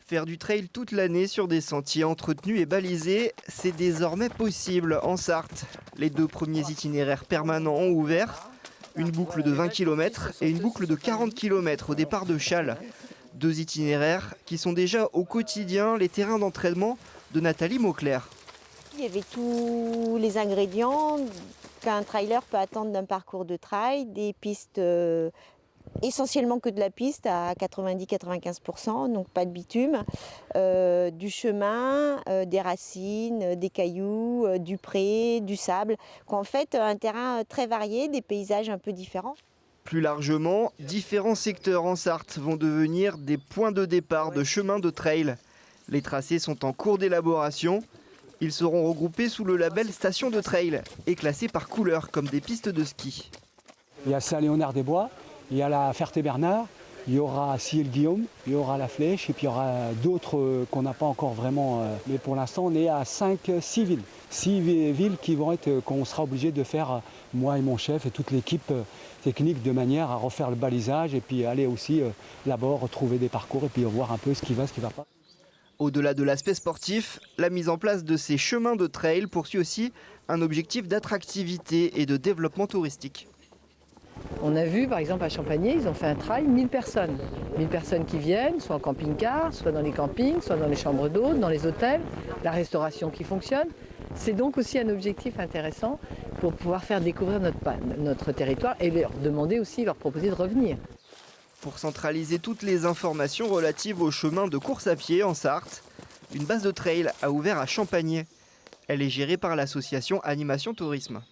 Faire du trail toute l'année sur des sentiers entretenus et balisés, c'est désormais possible en Sarthe. Les 2 premiers itinéraires permanents ont ouvert, une boucle de 20 km et une boucle de 40 km au départ de Châles. 2 itinéraires qui sont déjà au quotidien les terrains d'entraînement de Nathalie Mauclair. Il y avait tous les ingrédients qu'un trailer peut attendre d'un parcours de trail, des pistes essentiellement que de la piste à 90-95%, donc pas de bitume, du chemin, des racines, des cailloux, du pré, du sable. En fait, un terrain très varié, des paysages un peu différents. Plus largement, différents secteurs en Sarthe vont devenir des points de départ de chemins de trail. Les tracés sont en cours d'élaboration. Ils seront regroupés sous le label Station de Trail et classés par couleur comme des pistes de ski. Il y a Saint-Léonard-des-Bois, il y a la Ferté-Bernard, il y aura Sille-Guillaume, il y aura la Flèche et puis il y aura d'autres qu'on n'a pas encore vraiment. Mais pour l'instant, on est à 6 villes. 6 villes qu'on sera obligé de faire, moi et mon chef et toute l'équipe technique, de manière à refaire le balisage et puis aller aussi là-bas retrouver des parcours et puis voir un peu ce qui va pas. Au-delà de l'aspect sportif, la mise en place de ces chemins de trail poursuit aussi un objectif d'attractivité et de développement touristique. On a vu par exemple à Champagné, ils ont fait un trail, 1000 personnes. 1000 personnes qui viennent, soit en camping-car, soit dans les campings, soit dans les chambres d'hôtes, dans les hôtels, la restauration qui fonctionne. C'est donc aussi un objectif intéressant pour pouvoir faire découvrir notre territoire et leur demander aussi, leur proposer de revenir. Pour centraliser toutes les informations relatives aux chemins de course à pied en Sarthe, une base de trail a ouvert à Champagné. Elle est gérée par l'association Animation Tourisme.